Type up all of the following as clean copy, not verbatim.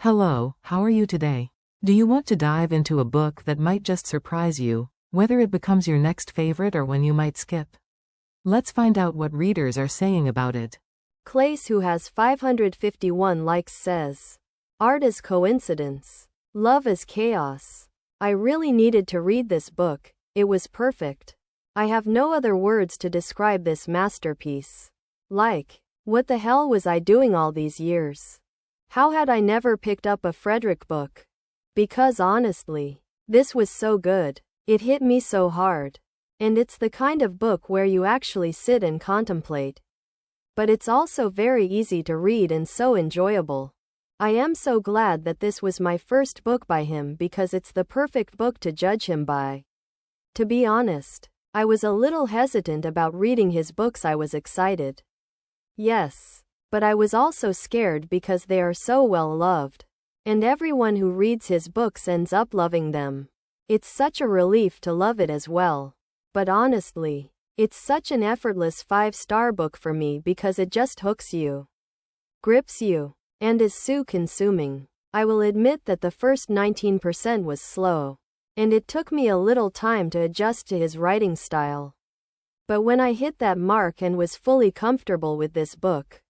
Hello, how are you today? Do you want to dive into a book that might just surprise you, whether it becomes your next favorite or one you might skip? Let's find out what readers are saying about it. Clace, who has 551 likes, says, "Art is coincidence. Love is chaos. I really needed to read this book. It was perfect. I have no other words to describe this masterpiece. Like, what the hell was I doing all these years? How had I never picked up a Fredrik book? Because honestly, this was so good. It hit me so hard. And it's the kind of book where you actually sit and contemplate. But it's also very easy to read and so enjoyable. I am so glad that this was my first book by him because it's the perfect book to judge him by. To be honest, I was a little hesitant about reading his books. I was excited. Yes. But I was also scared because they are so well loved. And everyone who reads his books ends up loving them. It's such a relief to love it as well. But honestly, it's such an effortless 5-star book for me because it just hooks you, grips you, and is so consuming. I will admit that the first 19% was slow, and it took me a little time to adjust to his writing style. But when I hit that mark and was fully comfortable with this book,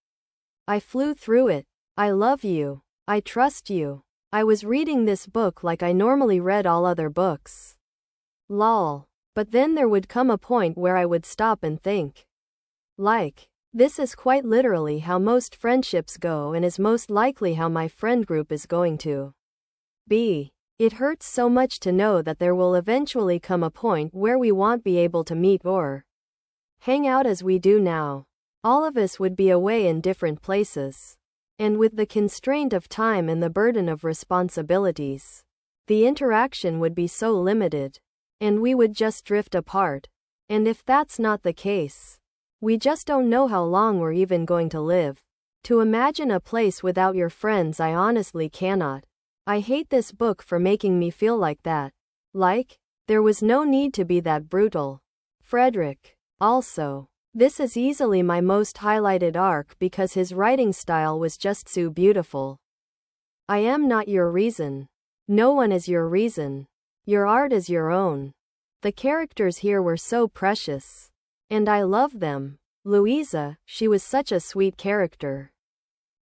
I flew through it. I love you. I trust you. I was reading this book like I normally read all other books. Lol. But then there would come a point where I would stop and think. Like, this is quite literally how most friendships go and is most likely how my friend group is going to be. It hurts so much to know that there will eventually come a point where we won't be able to meet or hang out as we do now. All of us would be away in different places. And with the constraint of time and the burden of responsibilities, the interaction would be so limited. And we would just drift apart. And if that's not the case, we just don't know how long we're even going to live. To imagine a place without your friends, I honestly cannot. I hate this book for making me feel like that. Like, there was no need to be that brutal. Fredrik. Also, this is easily my most highlighted arc because his writing style was just so beautiful. I am not your reason. No one is your reason. Your art is your own. The characters here were so precious. And I love them. Louisa, she was such a sweet character.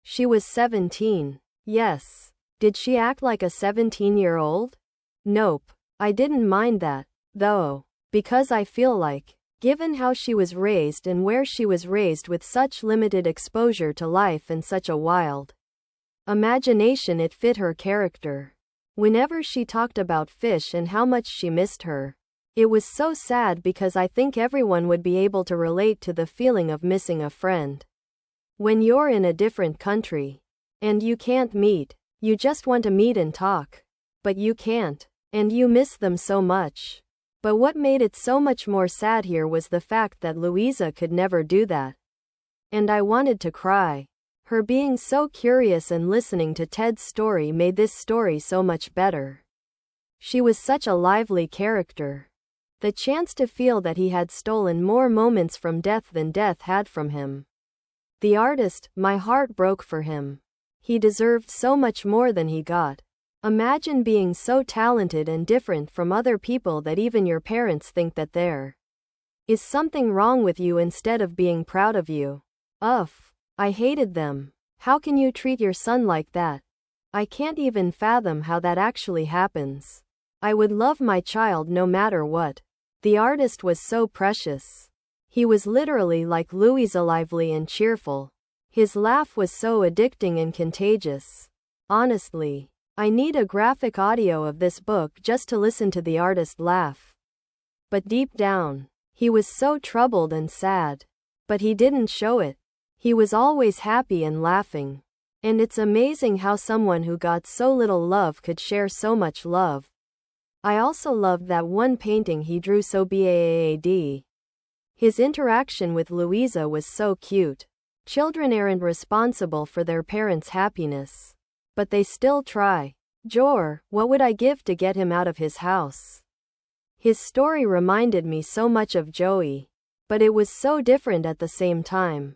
She was 17. Yes. Did she act like a 17-year-old? Nope. I didn't mind that, though, because I feel like, given how she was raised and where she was raised with such limited exposure to life and such a wild imagination, it fit her character. Whenever she talked about Fish and how much she missed her, it was so sad because I think everyone would be able to relate to the feeling of missing a friend. When you're in a different country, and you can't meet, you just want to meet and talk. But you can't, and you miss them so much. But what made it so much more sad here was the fact that Louisa could never do that. And I wanted to cry. Her being so curious and listening to Ted's story made this story so much better. She was such a lively character. The chance to feel that he had stolen more moments from death than death had from him. The artist, my heart broke for him. He deserved so much more than he got. Imagine being so talented and different from other people that even your parents think that there is something wrong with you instead of being proud of you. Ugh, I hated them. How can you treat your son like that? I can't even fathom how that actually happens. I would love my child no matter what. The artist was so precious. He was literally like Louisa, lively and cheerful. His laugh was so addicting and contagious. Honestly, I need a graphic audio of this book just to listen to the artist laugh. But deep down, he was so troubled and sad. But he didn't show it. He was always happy and laughing. And it's amazing how someone who got so little love could share so much love. I also loved that one painting he drew so bad. His interaction with Louisa was so cute. Children aren't responsible for their parents' happiness. But they still try. Jor, what would I give to get him out of his house? His story reminded me so much of Joey. But it was so different at the same time.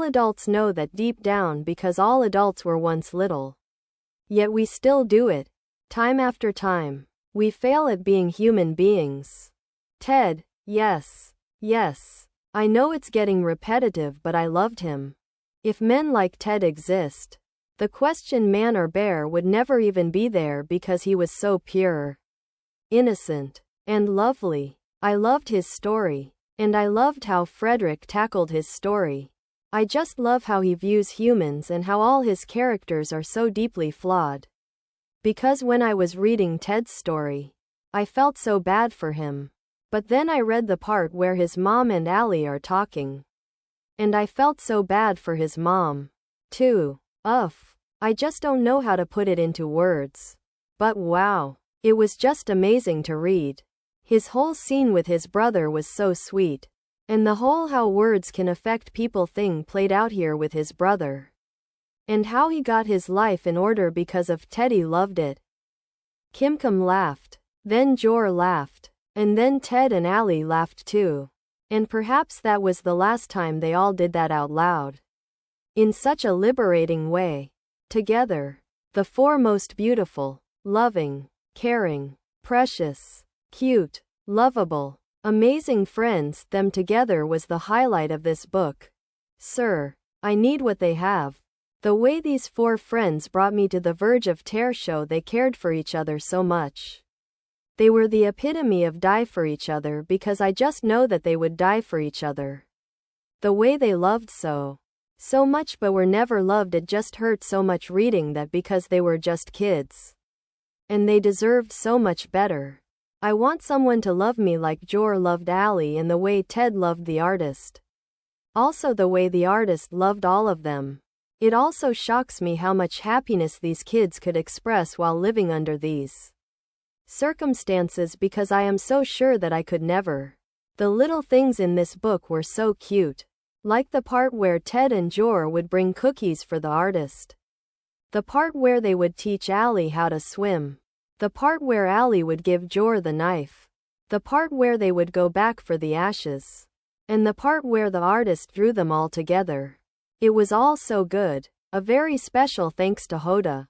All adults know that deep down because all adults were once little. Yet we still do it. Time after time. We fail at being human beings. Ted, yes. Yes. I know it's getting repetitive, but I loved him. If men like Ted exist, the question man or bear would never even be there because he was so pure, innocent, and lovely. I loved his story. And I loved how Fredrik tackled his story. I just love how he views humans and how all his characters are so deeply flawed. Because when I was reading Ted's story, I felt so bad for him. But then I read the part where his mom and Allie are talking. And I felt so bad for his mom, too. I just don't know how to put it into words. But wow, it was just amazing to read. His whole scene with his brother was so sweet. And the whole how words can affect people thing played out here with his brother. And how he got his life in order because of Teddy loved it. Kimcom laughed. Then Jor laughed. And then Ted and Allie laughed too. And perhaps that was the last time they all did that out loud. In such a liberating way. Together. The four most beautiful, loving, caring, precious, cute, lovable, amazing friends, them together was the highlight of this book. Sir, I need what they have. The way these four friends brought me to the verge of tear show they cared for each other so much. They were the epitome of die for each other because I just know that they would die for each other. The way they loved so much but were never loved, it just hurt so much reading that because they were just kids. And they deserved so much better. I want someone to love me like Jor loved Allie and the way Ted loved the artist. Also the way the artist loved all of them. It also shocks me how much happiness these kids could express while living under these circumstances because I am so sure that I could never. The little things in this book were so cute. Like the part where Ted and Jor would bring cookies for the artist. The part where they would teach Allie how to swim. The part where Allie would give Jor the knife. The part where they would go back for the ashes. And the part where the artist drew them all together. It was all so good. A very special thanks to Hoda,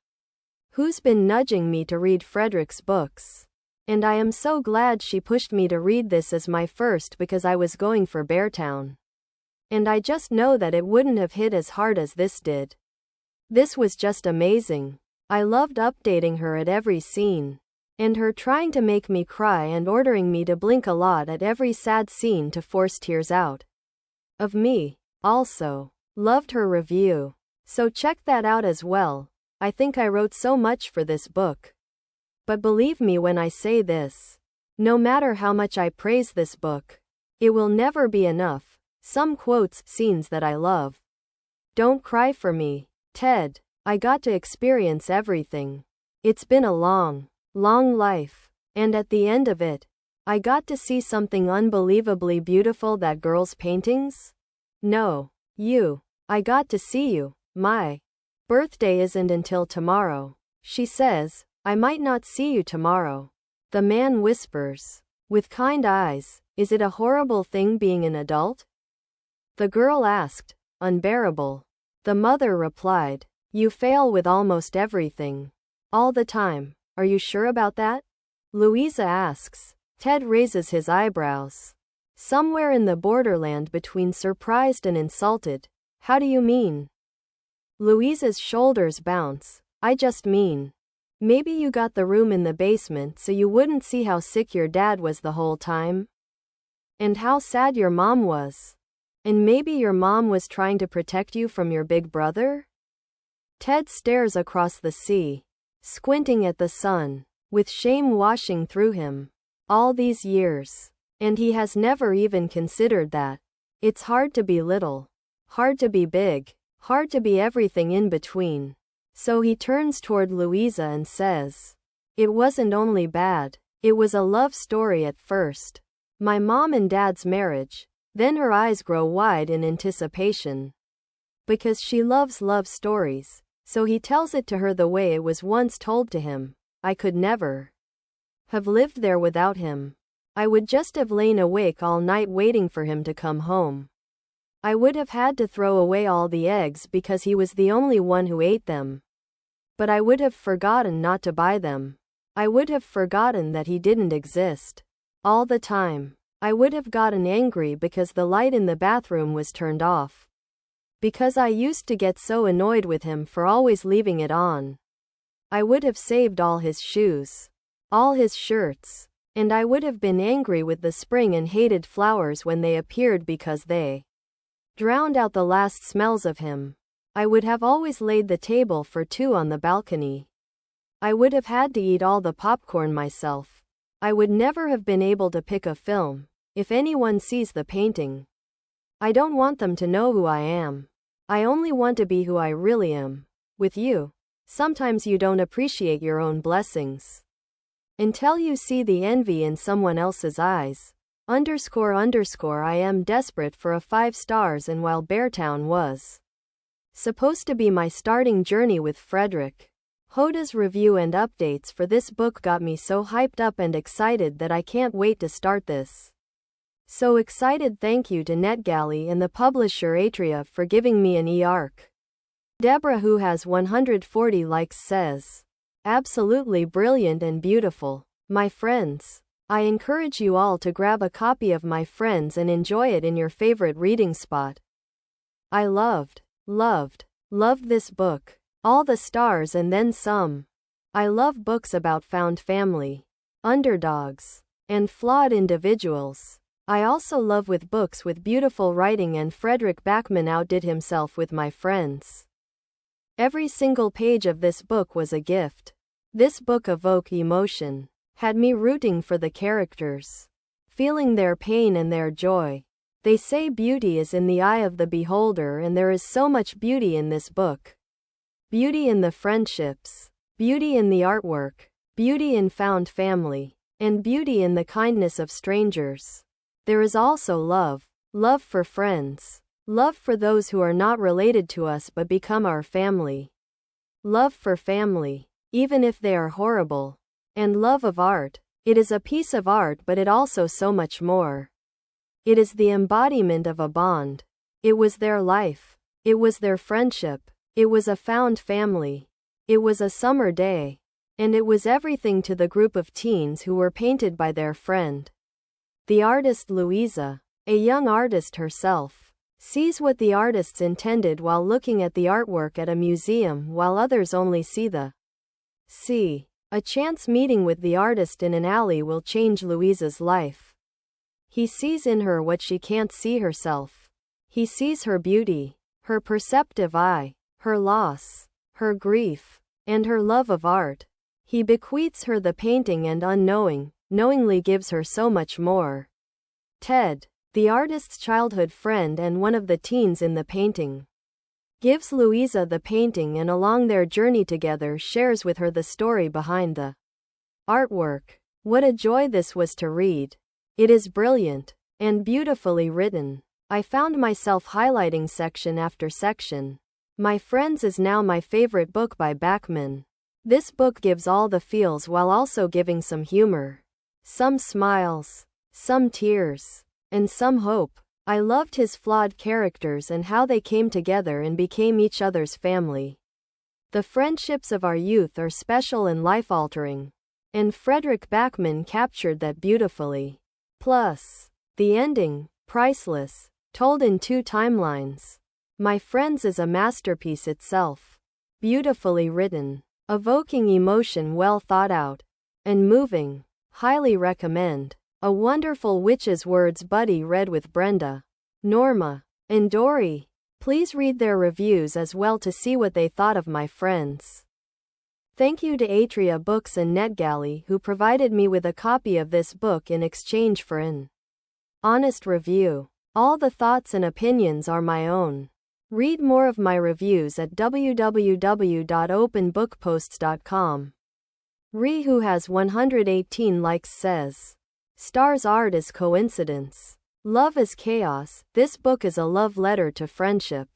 who's been nudging me to read Fredrik's books. And I am so glad she pushed me to read this as my first because I was going for Beartown. And I just know that it wouldn't have hit as hard as this did. This was just amazing. I loved updating her at every scene. And her trying to make me cry and ordering me to blink a lot at every sad scene to force tears out of me. Also, loved her review. So check that out as well. I think I wrote so much for this book. But believe me when I say this. No matter how much I praise this book, it will never be enough. Some quotes, scenes that I love. Don't cry for me, Ted. I got to experience everything. It's been a long, long life. And at the end of it, I got to see something unbelievably beautiful. That girl's paintings? No, you. I got to see you. My birthday isn't until tomorrow. She says, I might not see you tomorrow. The man whispers, with kind eyes, is it a horrible thing being an adult? The girl asked, unbearable. The mother replied, "You fail with almost everything. All the time. Are you sure about that?" Louisa asks. Ted raises his eyebrows. Somewhere in the borderland between surprised and insulted. "How do you mean?" Louisa's shoulders bounce. "I just mean, maybe you got the room in the basement so you wouldn't see how sick your dad was the whole time. And how sad your mom was. And maybe your mom was trying to protect you from your big brother?" Ted stares across the sea, squinting at the sun, with shame washing through him. All these years. And he has never even considered that. It's hard to be little. Hard to be big. Hard to be everything in between. So he turns toward Louisa and says, "It wasn't only bad. It was a love story at first. My mom and dad's marriage." Then her eyes grow wide in anticipation. Because she loves love stories, so he tells it to her the way it was once told to him. "I could never have lived there without him. I would just have lain awake all night waiting for him to come home. I would have had to throw away all the eggs because he was the only one who ate them. But I would have forgotten not to buy them. I would have forgotten that he didn't exist. All the time. I would have gotten angry because the light in the bathroom was turned off. Because I used to get so annoyed with him for always leaving it on. I would have saved all his shoes. All his shirts. And I would have been angry with the spring and hated flowers when they appeared because they drowned out the last smells of him. I would have always laid the table for two on the balcony. I would have had to eat all the popcorn myself. I would never have been able to pick a film. If anyone sees the painting, I don't want them to know who I am. I only want to be who I really am. With you. Sometimes you don't appreciate your own blessings. Until you see the envy in someone else's eyes. ___. I am desperate for a 5 stars, and while Beartown was supposed to be my starting journey with Fredrik, Hoda's review and updates for this book got me so hyped up and excited that I can't wait to start this. So excited. Thank you to NetGalley and the publisher Atria for giving me an e-arc. Deborah, who has 140 likes, says, "Absolutely brilliant and beautiful. My friends. I encourage you all to grab a copy of My Friends and enjoy it in your favorite reading spot. I loved this book. All the stars and then some. I love books about found family, underdogs, and flawed individuals. I also love with books with beautiful writing, and Fredrik Backman outdid himself with My Friends. Every single page of this book was a gift. This book evoked emotion, had me rooting for the characters, feeling their pain and their joy. They say beauty is in the eye of the beholder, and there is so much beauty in this book. Beauty in the friendships, beauty in the artwork, beauty in found family, and beauty in the kindness of strangers. There is also love for friends, love for those who are not related to us but become our family, love for family, even if they are horrible, and love of art. It is a piece of art, but it also so much more. It is the embodiment of a bond. It was their life. It was their friendship. It was a found family. It was a summer day. And it was everything to the group of teens who were painted by their friend. The artist Louisa, a young artist herself, sees what the artists intended while looking at the artwork at a museum, while others only see the sea. A chance meeting with the artist in an alley will change Louisa's life. He sees in her what she can't see herself. He sees her beauty, her perceptive eye, her loss, her grief, and her love of art. He bequeaths her the painting and knowingly gives her so much more. Ted, the artist's childhood friend and one of the teens in the painting, gives Louisa the painting, and along their journey together shares with her the story behind the artwork. What a joy this was to read. It is brilliant and beautifully written. I found myself highlighting section after section. My Friends is now my favorite book by Backman. This book gives all the feels while also giving some humor, some smiles, some tears, and some hope. I loved his flawed characters and how they came together and became each other's family. The friendships of our youth are special and life-altering. And Fredrik Backman captured that beautifully. Plus, the ending, priceless, told in 2 timelines. My Friends is a masterpiece itself. Beautifully written, evoking emotion, well thought out, and moving. Highly recommend. A Wonderful Witch's Words Buddy read with Brenda, Norma, and Dory. Please read their reviews as well to see what they thought of My Friends. Thank you to Atria Books and NetGalley who provided me with a copy of this book in exchange for an honest review. All the thoughts and opinions are my own. Read more of my reviews at www.openbookposts.com. Ree, who has 118 likes, says, Stars art is coincidence. Love is chaos. This book is a love letter to friendship,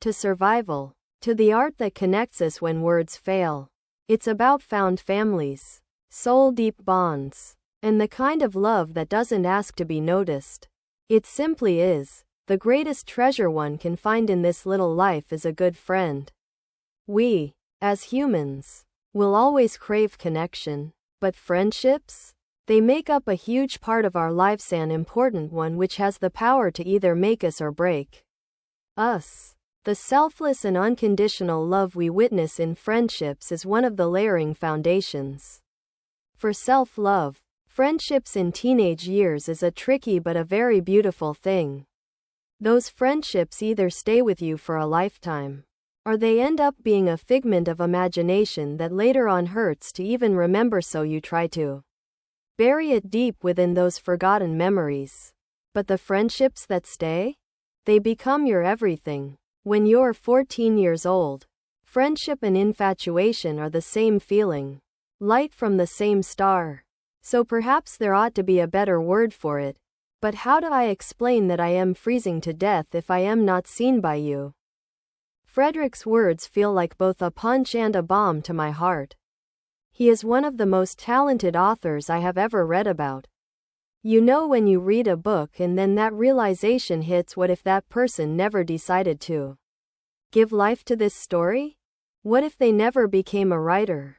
to survival, to the art that connects us when words fail. It's about found families, soul-deep bonds, and the kind of love that doesn't ask to be noticed. It simply is. The greatest treasure one can find in this little life is a good friend. We, as humans, will always crave connection, but friendships? They make up a huge part of our lives, an important one which has the power to either make us or break us. The selfless and unconditional love we witness in friendships is one of the layering foundations for self-love. Friendships in teenage years is a tricky but a very beautiful thing. Those friendships either stay with you for a lifetime, or they end up being a figment of imagination that later on hurts to even remember, so you try to bury it deep within those forgotten memories. But the friendships that stay? They become your everything. When you're 14 years old, friendship and infatuation are the same feeling. Light from the same star. So perhaps there ought to be a better word for it. But how do I explain that I am freezing to death if I am not seen by you? Fredrik's words feel like both a punch and a bomb to my heart. He is one of the most talented authors I have ever read about. You know, when you read a book and then that realization hits, what if that person never decided to give life to this story? What if they never became a writer?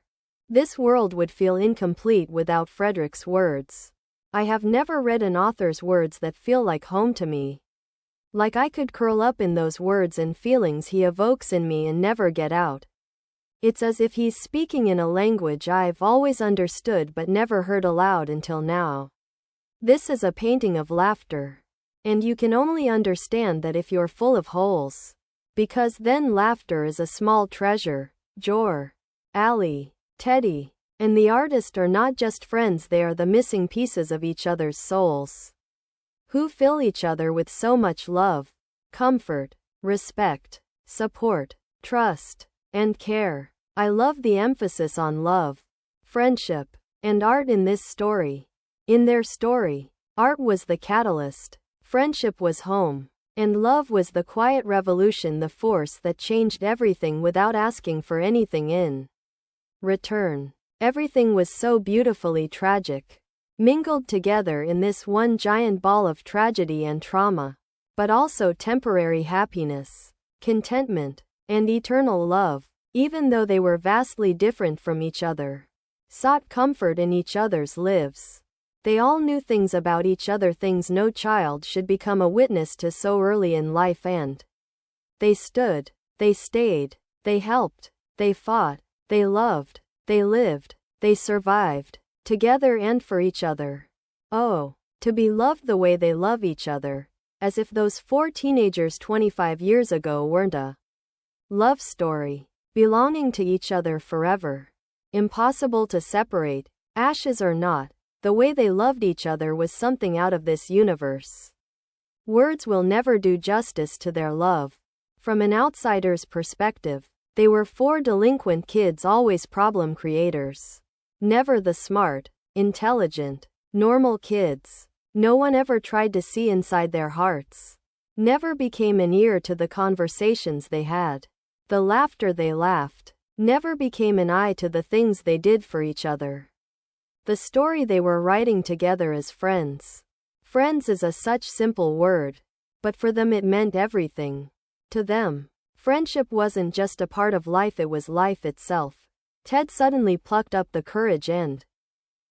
This world would feel incomplete without Fredrik's words. I have never read an author's words that feel like home to me. Like I could curl up in those words and feelings he evokes in me and never get out. It's as if he's speaking in a language I've always understood but never heard aloud until now. This is a painting of laughter. And you can only understand that if you're full of holes. Because then laughter is a small treasure. Jor, Ali, Teddy, and the artist are not just friends, they are the missing pieces of each other's souls, who fill each other with so much love, comfort, respect, support, trust, and care. I love the emphasis on love, friendship, and art in this story. In their story, art was the catalyst, friendship was home, and love was the quiet revolution, the force that changed everything without asking for anything in return. Everything was so beautifully tragic, mingled together in this one giant ball of tragedy and trauma, but also temporary happiness, contentment, and eternal love. Even though they were vastly different from each other, sought comfort in each other's lives. They all knew things about each other, things no child should become a witness to so early in life, and they stood, they stayed, they helped, they fought, they loved, they lived, they survived, together and for each other. Oh, to be loved the way they love each other, as if those 4 teenagers 25 years ago weren't a love story, belonging to each other forever. Impossible to separate, ashes or not. The way they loved each other was something out of this universe. Words will never do justice to their love. From an outsider's perspective, they were 4 delinquent kids, always problem creators. Never the smart, intelligent, normal kids. No one ever tried to see inside their hearts. Never became an ear to the conversations they had. The laughter they laughed. Never became an eye to the things they did for each other. The story they were writing together as friends. Friends is a such simple word, but for them it meant everything. To them, friendship wasn't just a part of life, it was life itself. Ted suddenly plucked up the courage and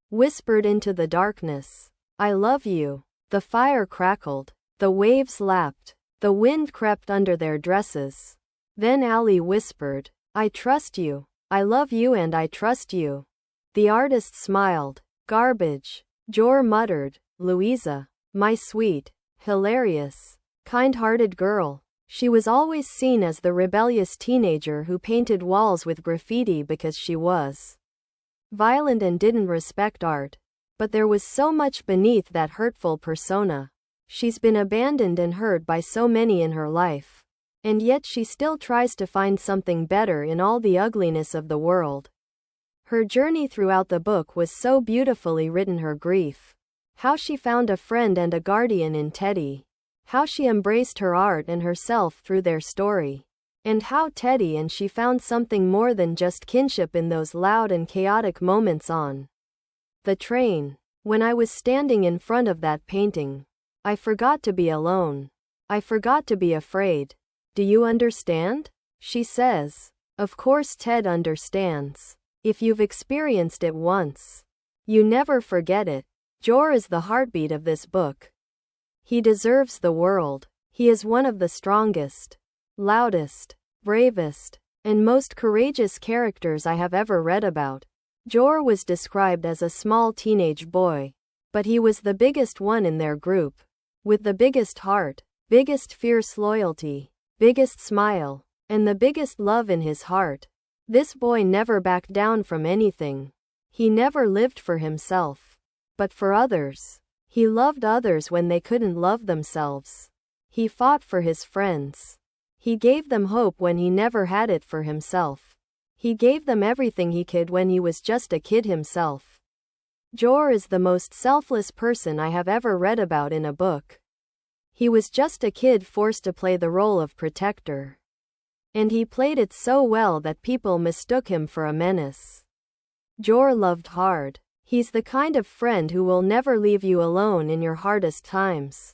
whispered into the darkness, "I love you." The fire crackled. The waves lapped. The wind crept under their dresses. Then Allie whispered, "I trust you. I love you and I trust you." The artist smiled. "Garbage." Jor muttered, "Louisa, my sweet, hilarious, kind-hearted girl." She was always seen as the rebellious teenager who painted walls with graffiti because she was violent and didn't respect art. But there was so much beneath that hurtful persona. She's been abandoned and hurt by so many in her life. And yet she still tries to find something better in all the ugliness of the world. Her journey throughout the book was so beautifully written. Her grief. How she found a friend and a guardian in Teddy. How she embraced her art and herself through their story. And how Teddy and she found something more than just kinship in those loud and chaotic moments on the train. When I was standing in front of that painting, I forgot to be alone. I forgot to be afraid. "Do you understand?" she says. Of course Ted understands. If you've experienced it once, you never forget it. Jor is the heartbeat of this book. He deserves the world. He is one of the strongest, loudest, bravest, and most courageous characters I have ever read about. Jor was described as a small teenage boy, but he was the biggest one in their group. With the biggest heart, biggest fierce loyalty, biggest smile, and the biggest love in his heart. This boy never backed down from anything. He never lived for himself, but for others. He loved others when they couldn't love themselves. He fought for his friends. He gave them hope when he never had it for himself. He gave them everything he could when he was just a kid himself. Jor is the most selfless person I have ever read about in a book. He was just a kid forced to play the role of protector. And he played it so well that people mistook him for a menace. Jor loved hard. He's the kind of friend who will never leave you alone in your hardest times.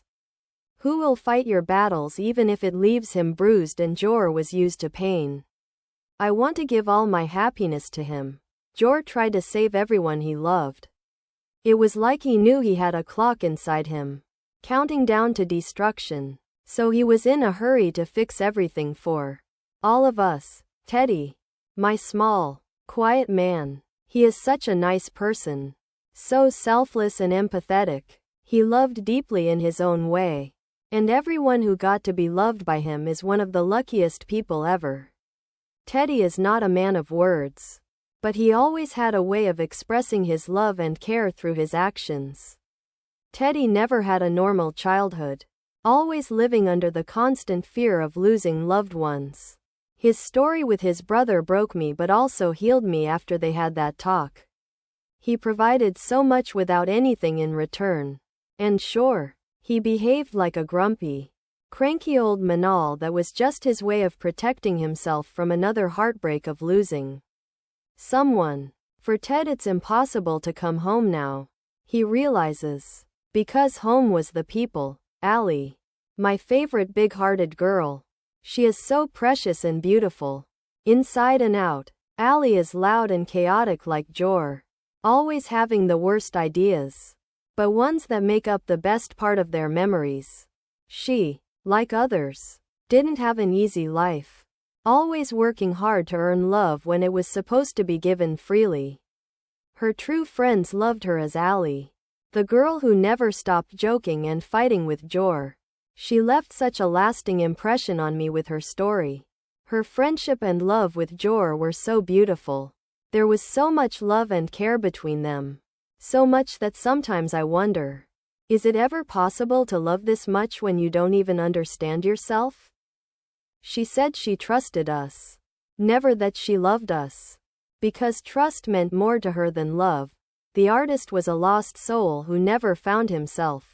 Who will fight your battles even if it leaves him bruised, and Jor was used to pain. I want to give all my happiness to him. Jor tried to save everyone he loved. It was like he knew he had a clock inside him, counting down to destruction. So he was in a hurry to fix everything for all of us. Teddy, my small, quiet man. He is such a nice person. So selfless and empathetic. He loved deeply in his own way. And everyone who got to be loved by him is one of the luckiest people ever. Teddy is not a man of words, but he always had a way of expressing his love and care through his actions. Teddy never had a normal childhood, always living under the constant fear of losing loved ones. His story with his brother broke me but also healed me after they had that talk. He provided so much without anything in return. And sure, he behaved like a grumpy, cranky old manal that was just his way of protecting himself from another heartbreak of losing someone. For Ted, it's impossible to come home now, he realizes. Because home was the people. Allie, my favorite big-hearted girl. She is so precious and beautiful. Inside and out. Allie is loud and chaotic like Jor, always having the worst ideas, but ones that make up the best part of their memories. She, like others, didn't have an easy life, always working hard to earn love when it was supposed to be given freely. Her true friends loved her as Allie, the girl who never stopped joking and fighting with Jor. She left such a lasting impression on me with her story. Her friendship and love with Jor were so beautiful. There was so much love and care between them. So much that sometimes I wonder, is it ever possible to love this much when you don't even understand yourself? She said she trusted us, never that she loved us. Because trust meant more to her than love. The artist was a lost soul who never found himself.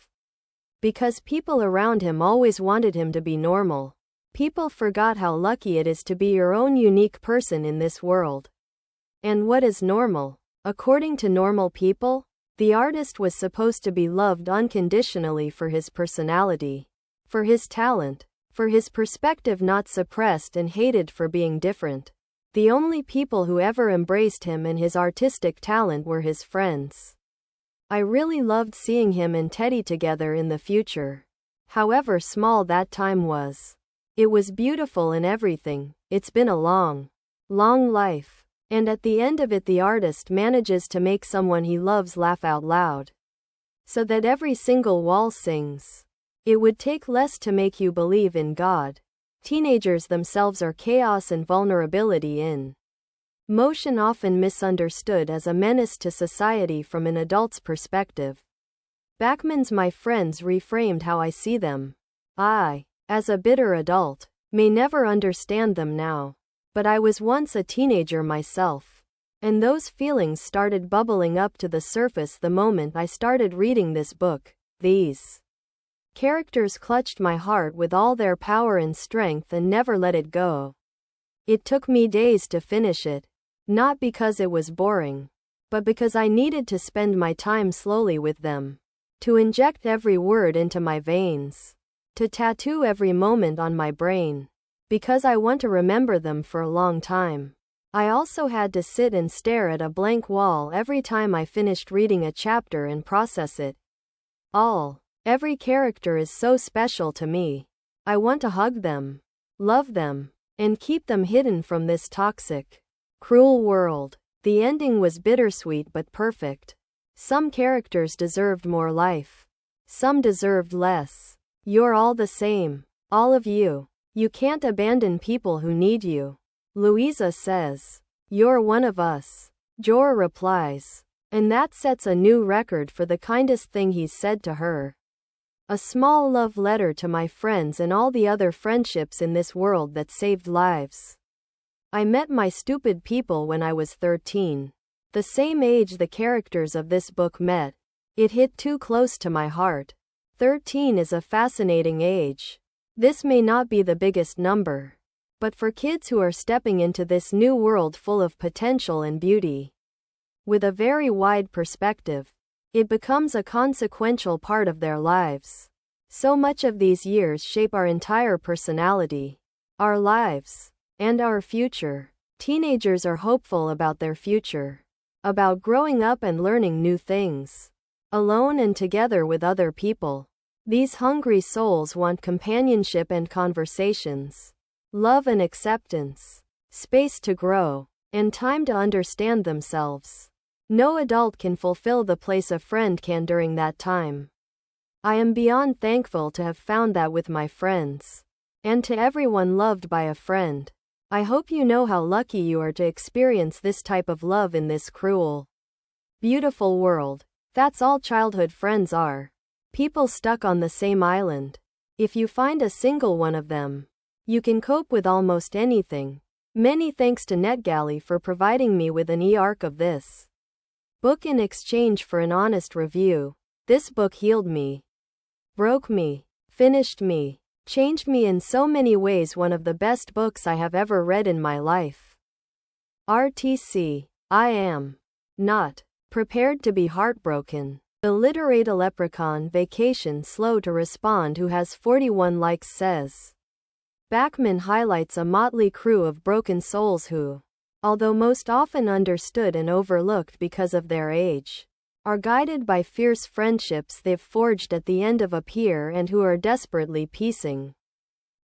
Because people around him always wanted him to be normal. People forgot how lucky it is to be your own unique person in this world. And what is normal? According to normal people, The artist was supposed to be loved unconditionally for his personality, for his talent, for his perspective, not suppressed and hated for being different. The only people who ever embraced him and his artistic talent were his friends. I really loved seeing him and Teddy together in the future. However small that time was. It was beautiful and everything. It's been a long, long life. And at the end of it, the artist manages to make someone he loves laugh out loud. So that every single wall sings. It would take less to make you believe in God. Teenagers themselves are chaos and vulnerability in motion, often misunderstood as a menace to society from an adult's perspective. Backman's My Friends reframed how I see them. I, as a bitter adult, may never understand them now. But I was once a teenager myself. And those feelings started bubbling up to the surface the moment I started reading this book. These characters clutched my heart with all their power and strength and never let it go. It took me days to finish it. Not because it was boring, but because I needed to spend my time slowly with them. To inject every word into my veins. To tattoo every moment on my brain. Because I want to remember them for a long time. I also had to sit and stare at a blank wall every time I finished reading a chapter and process it all. Every character is so special to me. I want to hug them, love them, and keep them hidden from this toxic, cruel world. The ending was bittersweet but perfect. Some characters deserved more life. Some deserved less. You're all the same. All of you. You can't abandon people who need you. Louisa says. You're one of us. Jorah replies. And that sets a new record for the kindest thing he's said to her. A small love letter to my friends and all the other friendships in this world that saved lives. I met my stupid people when I was 13. The same age the characters of this book met. It hit too close to my heart. 13 is a fascinating age. This may not be the biggest number. But for kids who are stepping into this new world full of potential and beauty, with a very wide perspective, it becomes a consequential part of their lives. So much of these years shape our entire personality, our lives, and our future. Teenagers are hopeful about their future, about growing up and learning new things, alone and together with other people. These hungry souls want companionship and conversations, love and acceptance, space to grow, and time to understand themselves. No adult can fulfill the place a friend can during that time. I am beyond thankful to have found that with my friends. And to everyone loved by a friend, I hope you know how lucky you are to experience this type of love in this cruel, beautiful world. That's all childhood friends are. People stuck on the same island. If you find a single one of them, you can cope with almost anything. Many thanks to NetGalley for providing me with an e-arc of this book in exchange for an honest review. This book healed me, broke me, finished me, changed me in so many ways. One of the best books I have ever read in my life. RTC. I am not prepared to be heartbroken. The literate leprechaun vacation slow to respond who has 41 likes says. Backman highlights a motley crew of broken souls who, although most often understood and overlooked because of their age, are guided by fierce friendships they've forged at the end of a pier and who are desperately piecing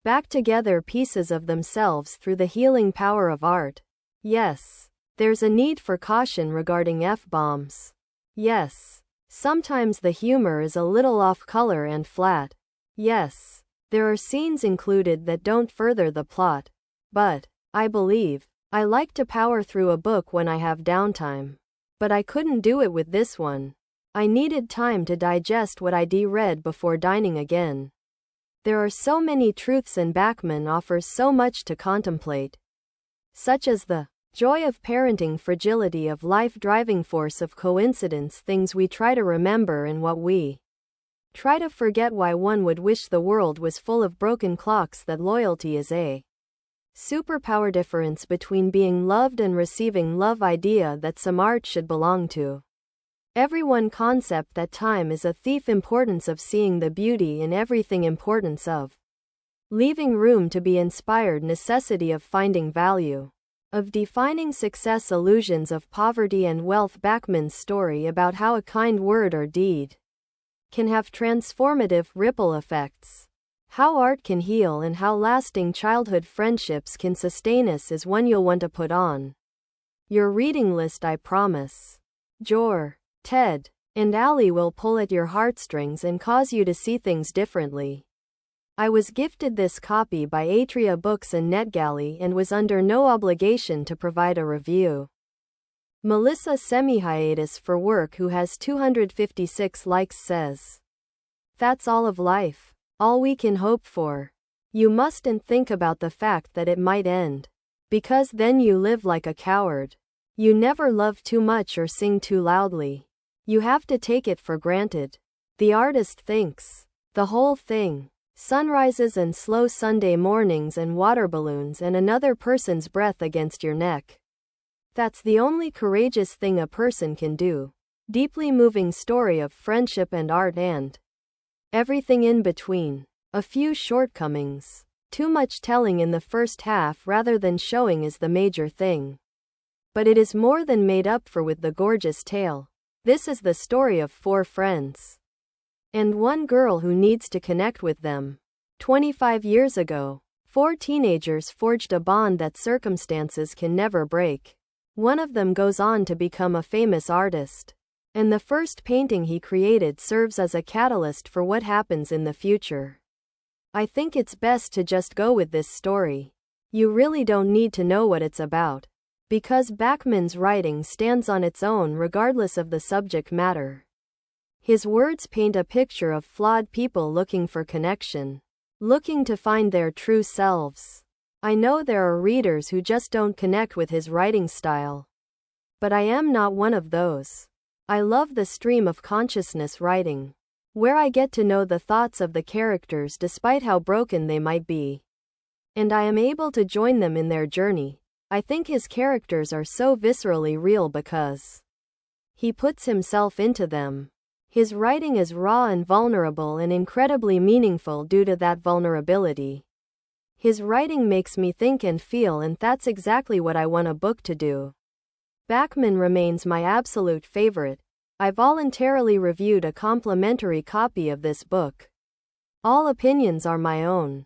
back together pieces of themselves through the healing power of art. Yes, there's a need for caution regarding F-bombs. Yes, sometimes the humor is a little off-color and flat. Yes, there are scenes included that don't further the plot. But, I believe, I like to power through a book when I have downtime. But I couldn't do it with this one. I needed time to digest what I read before dining again. There are so many truths and Backman offers so much to contemplate. Such as the joy of parenting, fragility of life, driving force of coincidence, things we try to remember and what we try to forget, why one would wish the world was full of broken clocks, that loyalty is a superpower, difference between being loved and receiving love, idea that some art should belong to Everyone concept that time is a thief, importance of seeing the beauty in everything, importance of leaving room to be inspired, necessity of finding value, of defining success, illusions of poverty and wealth. Backman's story about how a kind word or deed can have transformative ripple effects, how art can heal, and how lasting childhood friendships can sustain us is one you'll want to put on your reading list, I promise. Jor, Ted, and Allie will pull at your heartstrings and cause you to see things differently. I was gifted this copy by Atria Books and NetGalley and was under no obligation to provide a review. Melissa Semi-Hiatus for Work, who has 256 likes, says, "That's all of life. All we can hope for. You mustn't think about the fact that it might end. Because then you live like a coward. You never love too much or sing too loudly. You have to take it for granted. The artist thinks. The whole thing. Sunrises and slow Sunday mornings and water balloons and another person's breath against your neck. That's the only courageous thing a person can do." Deeply moving story of friendship and art and everything in between. A few shortcomings. Too much telling in the first half rather than showing is the major thing. But it is more than made up for with the gorgeous tale. This is the story of 4 friends and one girl who needs to connect with them. 25 years ago, 4 teenagers forged a bond that circumstances can never break. One of them goes on to become a famous artist, and the first painting he created serves as a catalyst for what happens in the future. I think it's best to just go with this story. You really don't need to know what it's about, because Backman's writing stands on its own regardless of the subject matter. His words paint a picture of flawed people looking for connection, looking to find their true selves. I know there are readers who just don't connect with his writing style, but I am not one of those. I love the stream of consciousness writing, where I get to know the thoughts of the characters despite how broken they might be, and I am able to join them in their journey. I think his characters are so viscerally real because he puts himself into them. His writing is raw and vulnerable and incredibly meaningful due to that vulnerability. His writing makes me think and feel, and that's exactly what I want a book to do. Backman remains my absolute favorite. I voluntarily reviewed a complimentary copy of this book. All opinions are my own.